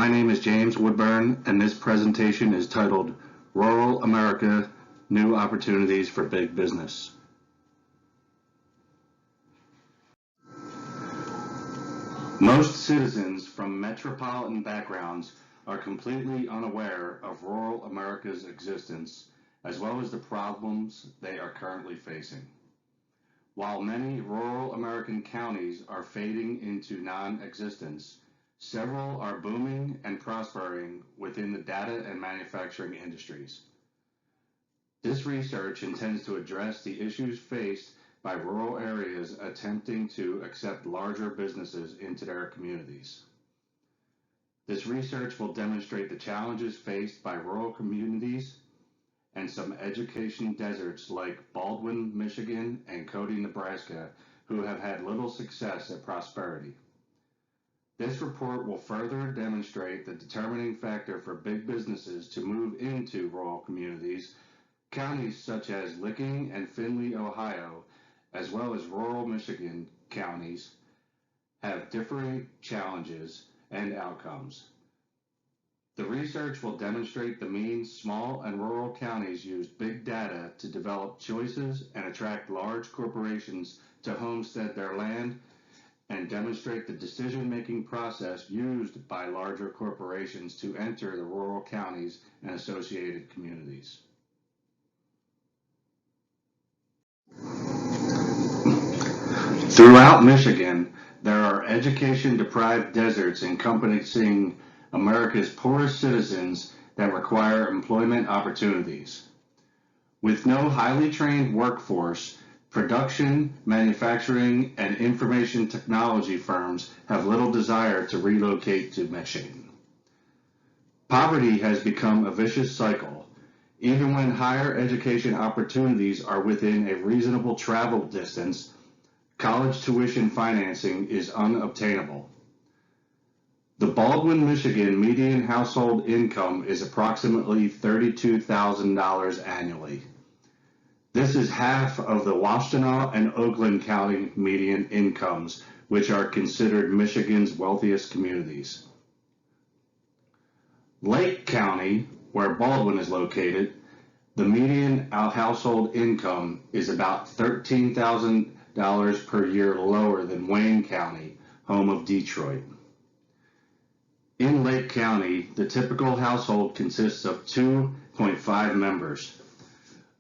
My name is James Woodburn, and this presentation is titled Rural America, New Opportunities for Big Business. Most citizens from metropolitan backgrounds are completely unaware of rural America's existence, as well as the problems they are currently facing. While many rural American counties are fading into non-existence, several are booming and prospering within the data and manufacturing industries. This research intends to address the issues faced by rural areas attempting to accept larger businesses into their communities. This research will demonstrate the challenges faced by rural communities and some education deserts like Baldwin, Michigan, and Cody, Nebraska, who have had little success at prosperity. This report will further demonstrate the determining factor for big businesses to move into rural communities. Counties such as Licking and Findlay, Ohio, as well as rural Michigan counties, have differing challenges and outcomes. The research will demonstrate the means small and rural counties use big data to develop choices and attract large corporations to homestead their land, and demonstrate the decision-making process used by larger corporations to enter the rural counties and associated communities. Throughout Michigan, there are education-deprived deserts encompassing America's poorest citizens that require employment opportunities. With no highly trained workforce, production, manufacturing, and information technology firms have little desire to relocate to Michigan. Poverty has become a vicious cycle. Even when higher education opportunities are within a reasonable travel distance, college tuition financing is unobtainable. The Baldwin, Michigan median household income is approximately $32,000 annually. This is half of the Washtenaw and Oakland County median incomes, which are considered Michigan's wealthiest communities. Lake County, where Baldwin is located, the median household income is about $13,000 per year lower than Wayne County, home of Detroit. In Lake County, the typical household consists of 2.5 members,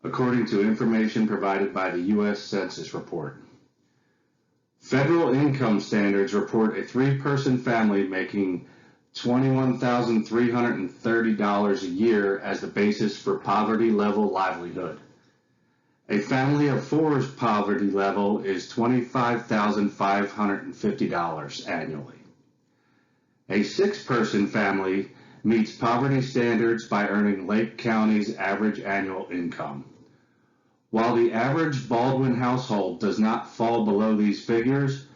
according to information provided by the U.S. Census report. Federal income standards report a three-person family making $21,330 a year as the basis for poverty-level livelihood. A family of four's poverty level is $25,550 annually. A six-person family meets poverty standards by earning Lake County's average annual income. While the average Baldwin household does not fall below these figures,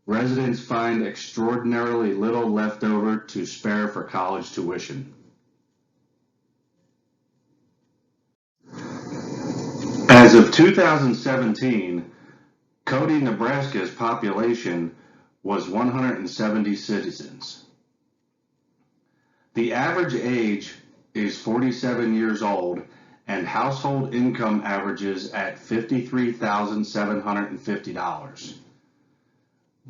residents find extraordinarily little left over to spare for college tuition. As of 2017, Cody, Nebraska's population was 170 citizens. The average age is 47 years old, and household income averages at $53,750.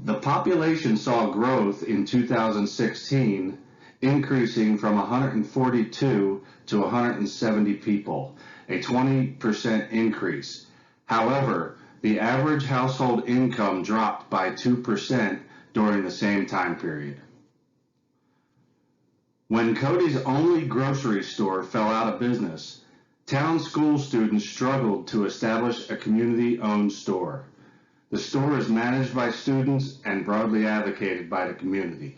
The population saw growth in 2016, increasing from 142 to 170 people, a 20% increase. However, the average household income dropped by 2% during the same time period. When Cody's only grocery store fell out of business, town school students struggled to establish a community-owned store. The store is managed by students and broadly advocated by the community.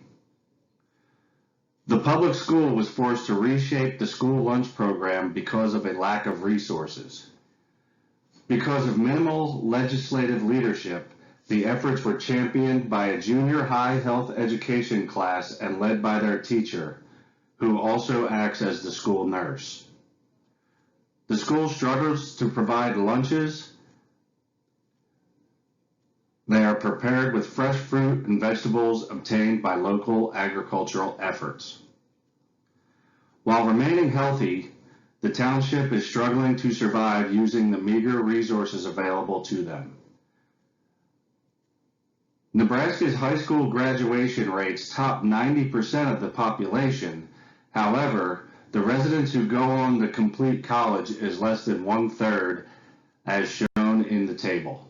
The public school was forced to reshape the school lunch program because of a lack of resources. Because of minimal legislative leadership, the efforts were championed by a junior high health education class and led by their teacher, who also acts as the school nurse. The school struggles to provide lunches. They are prepared with fresh fruit and vegetables obtained by local agricultural efforts. While remaining healthy, the township is struggling to survive using the meager resources available to them. Nebraska's high school graduation rates top 90% of the population. However, the residents who go on to complete college is less than 1/3, as shown in the table.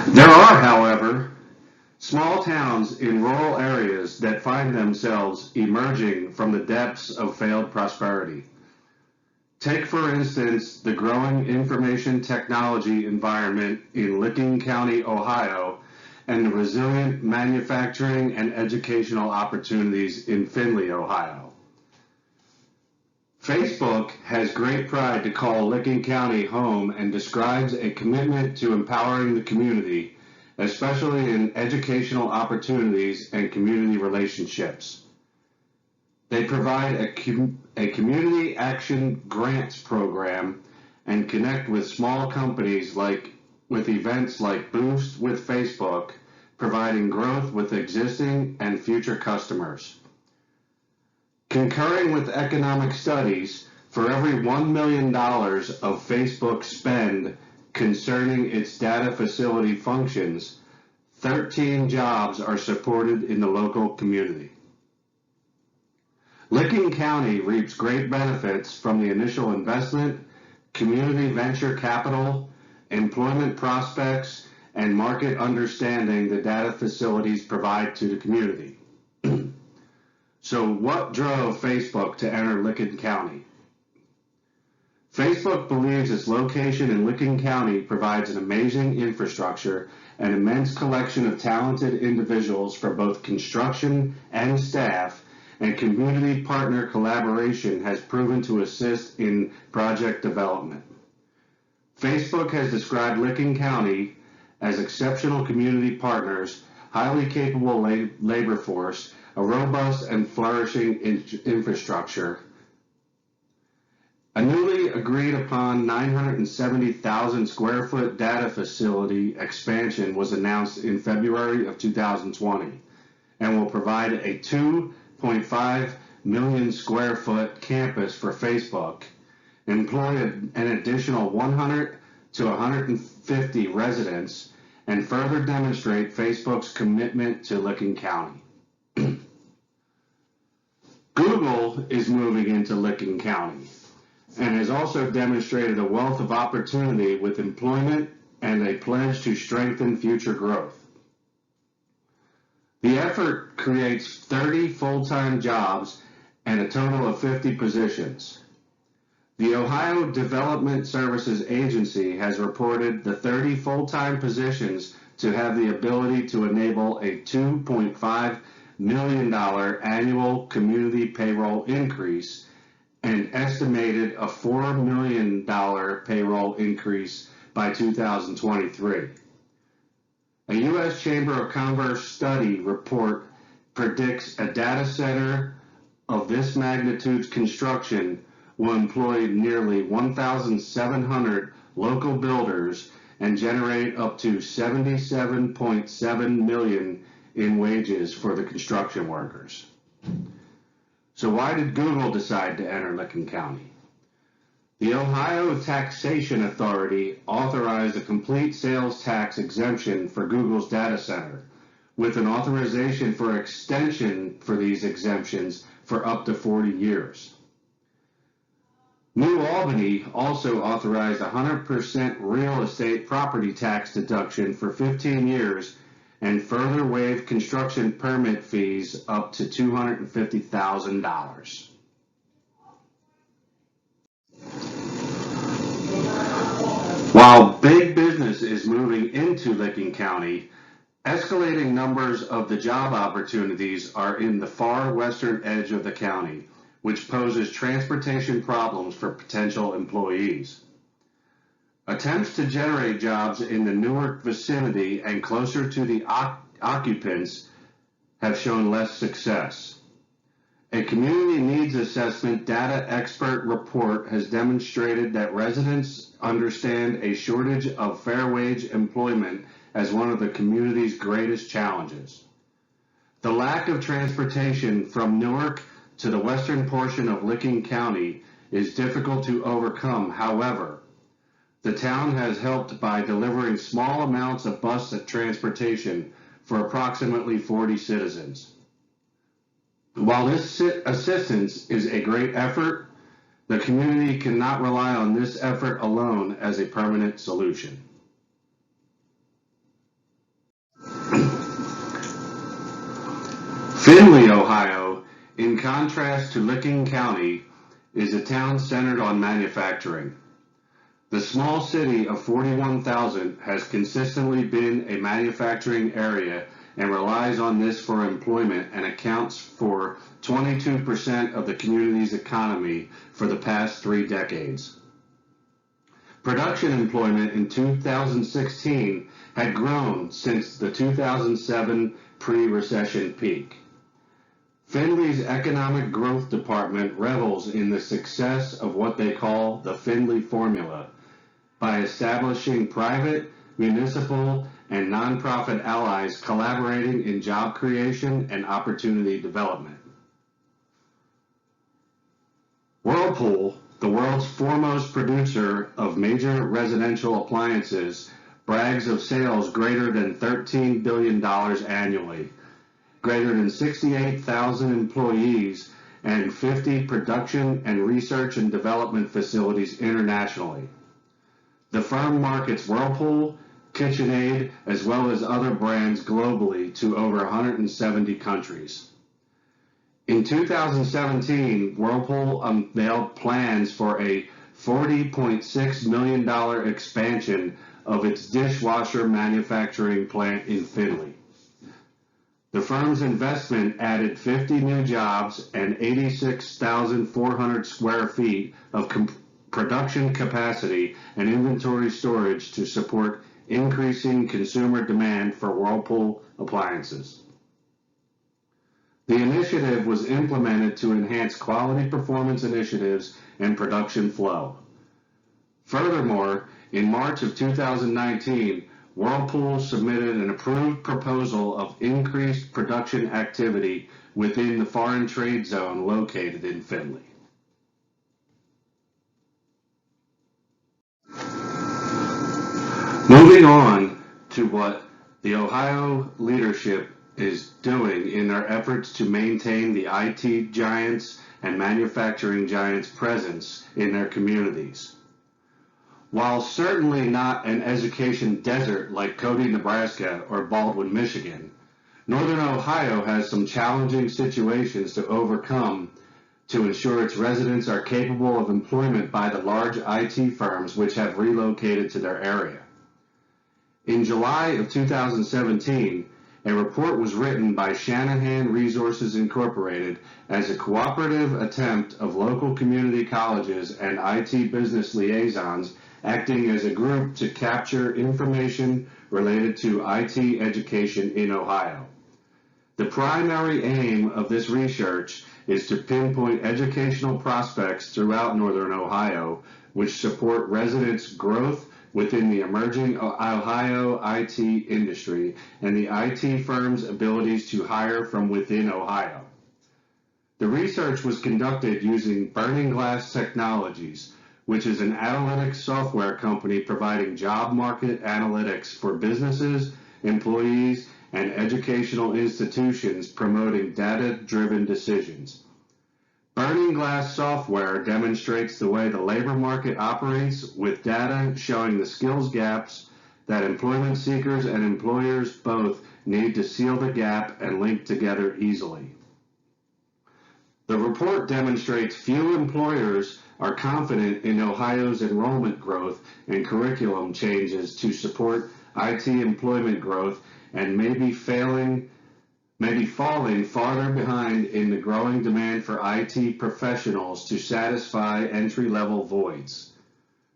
There are, however, small towns in rural areas that find themselves emerging from the depths of failed prosperity. Take, for instance, the growing information technology environment in Licking County, Ohio, and the resilient manufacturing and educational opportunities in Findlay, Ohio. Facebook has great pride to call Licking County home and describes a commitment to empowering the community, especially in educational opportunities and community relationships. They provide a community action grants program and connect with small companies with events like Boost with Facebook, providing growth with existing and future customers. Concurring with economic studies, for every $1 million of Facebook spend concerning its data facility functions, 13 jobs are supported in the local community. Licking County reaps great benefits from the initial investment, community venture capital, employment prospects, and market understanding the data facilities provide to the community. So what drove Facebook to enter Licking County? Facebook believes its location in Licking County provides an amazing infrastructure, an immense collection of talented individuals for both construction and staff, and community partner collaboration has proven to assist in project development. Facebook has described Licking County as exceptional community partners, highly capable labor force, a robust and flourishing infrastructure. A newly agreed upon 970,000 square foot data facility expansion was announced in February of 2020 and will provide a 2.5 million square foot campus for Facebook, employ an additional 100 to 150 residents, and further demonstrate Facebook's commitment to Licking County. Google is moving into Licking County and has also demonstrated a wealth of opportunity with employment and a pledge to strengthen future growth. The effort creates 30 full-time jobs and a total of 50 positions. The Ohio Development Services Agency has reported the 30 full-time positions to have the ability to enable a $2.5 million annual community payroll increase and estimated a $4 million payroll increase by 2023. A U.S. Chamber of Commerce study report predicts a data center of this magnitude's construction will employ nearly 1,700 local builders and generate up to $77.7 million in wages for the construction workers. So why did Google decide to enter Licking County? The Ohio Taxation Authority authorized a complete sales tax exemption for Google's data center, with an authorization for extension for these exemptions for up to 40 years. New Albany also authorized 100% real estate property tax deduction for 15 years and further waived construction permit fees up to $250,000. While big business is moving into Licking County, escalating numbers of the job opportunities are in the far western edge of the county, which poses transportation problems for potential employees. Attempts to generate jobs in the Newark vicinity and closer to the occupants have shown less success. A community needs assessment data expert report has demonstrated that residents understand a shortage of fair wage employment as one of the community's greatest challenges. The lack of transportation from Newark to the western portion of Licking County is difficult to overcome. However, the town has helped by delivering small amounts of bus transportation for approximately 40 citizens. While this assistance is a great effort, the community cannot rely on this effort alone as a permanent solution. Findlay, Ohio, in contrast to Licking County, is a town centered on manufacturing. The small city of 41,000 has consistently been a manufacturing area and relies on this for employment and accounts for 22% of the community's economy for the past 3 decades. Production employment in 2016 had grown since the 2007 pre-recession peak. Findlay's Economic Growth Department revels in the success of what they call the Findlay Formula by establishing private, municipal, and nonprofit allies collaborating in job creation and opportunity development. Whirlpool, the world's foremost producer of major residential appliances, brags of sales greater than $13 billion annually, greater than 68,000 employees, and 50 production and research and development facilities internationally. The firm markets Whirlpool, KitchenAid, as well as other brands globally to over 170 countries. In 2017, Whirlpool unveiled plans for a $40.6 million expansion of its dishwasher manufacturing plant in Findlay. The firm's investment added 50 new jobs and 86,400 square feet of production capacity and inventory storage to support increasing consumer demand for Whirlpool appliances. The initiative was implemented to enhance quality performance initiatives and production flow. Furthermore, in March of 2019, Whirlpool submitted an approved proposal of increased production activity within the foreign trade zone located in Findlay. Moving on to what the Ohio leadership is doing in their efforts to maintain the IT giants and manufacturing giants' presence in their communities. While certainly not an education desert like Cody, Nebraska or Baldwin, Michigan, Northern Ohio has some challenging situations to overcome to ensure its residents are capable of employment by the large IT firms which have relocated to their area. In July of 2017, a report was written by Shanahan Resources Incorporated as a cooperative attempt of local community colleges and IT business liaisons acting as a group to capture information related to IT education in Ohio. The primary aim of this research is to pinpoint educational prospects throughout Northern Ohio which support residents' growth within the emerging Ohio IT industry and the IT firms' abilities to hire from within Ohio. The research was conducted using Burning Glass Technologies, which is an analytics software company providing job market analytics for businesses, employees, and educational institutions promoting data-driven decisions. Burning Glass software demonstrates the way the labor market operates with data showing the skills gaps that employment seekers and employers both need to seal the gap and link together easily. The report demonstrates few employers are confident in Ohio's enrollment growth and curriculum changes to support IT employment growth and may be falling farther behind in the growing demand for IT professionals to satisfy entry-level voids.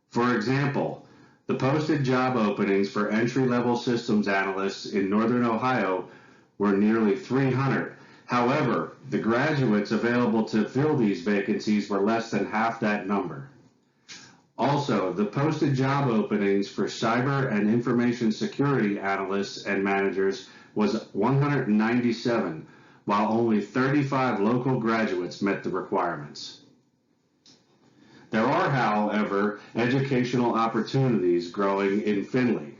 For example, the posted job openings for entry-level systems analysts in Northern Ohio were nearly 300. However, the graduates available to fill these vacancies were less than half that number. Also, the posted job openings for cyber and information security analysts and managers was 197, while only 35 local graduates met the requirements. There are, however, educational opportunities growing in Findlay.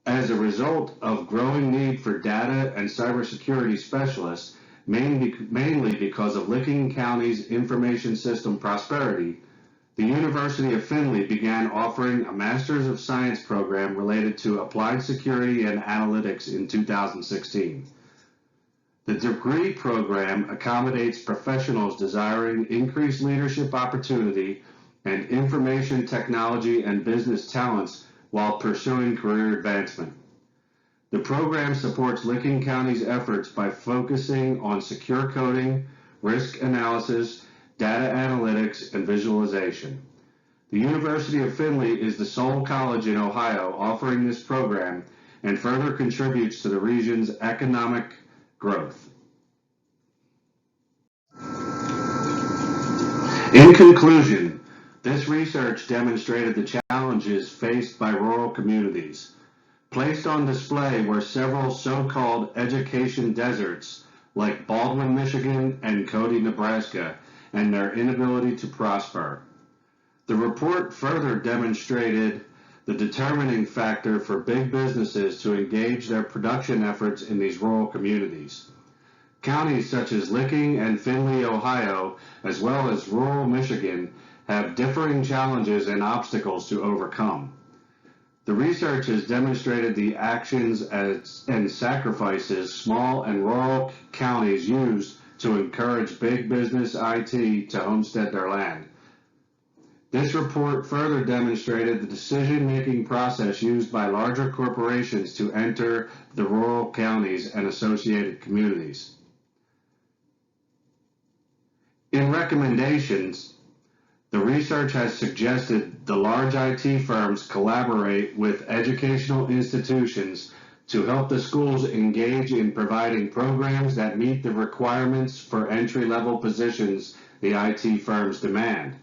As a result of growing need for data and cybersecurity specialists, mainly because of Licking County's information system prosperity, the University of Findlay began offering a Master's of Science program related to applied security and analytics in 2016. The degree program accommodates professionals desiring increased leadership opportunity and information technology and business talents while pursuing career advancement. The program supports Licking County's efforts by focusing on secure coding, risk analysis, data analytics, and visualization. The University of Findlay is the sole college in Ohio offering this program and further contributes to the region's economic growth. In conclusion, this research demonstrated the challenges faced by rural communities. Placed on display were several so-called education deserts like Baldwin, Michigan and Cody, Nebraska, and their inability to prosper. The report further demonstrated the determining factor for big businesses to engage their production efforts in these rural communities. Counties such as Licking and Findlay, Ohio, as well as rural Michigan, have differing challenges and obstacles to overcome. The research has demonstrated the actions and sacrifices small and rural counties use to encourage big business IT to homestead their land. This report further demonstrated the decision-making process used by larger corporations to enter the rural counties and associated communities. In recommendations, the research has suggested the large IT firms collaborate with educational institutions to help the schools engage in providing programs that meet the requirements for entry-level positions the IT firms demand.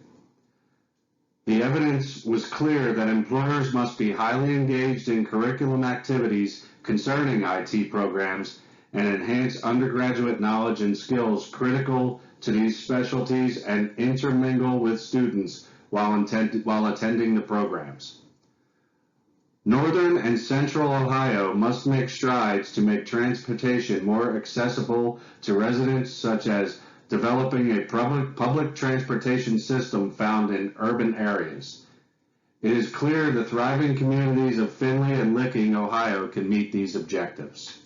The evidence was clear that employers must be highly engaged in curriculum activities concerning IT programs and enhance undergraduate knowledge and skills critical to these specialties and intermingle with students while attending the programs. Northern and Central Ohio must make strides to make transportation more accessible to residents, such as developing a public transportation system found in urban areas. It is clear the thriving communities of Findlay and Licking, Ohio can meet these objectives.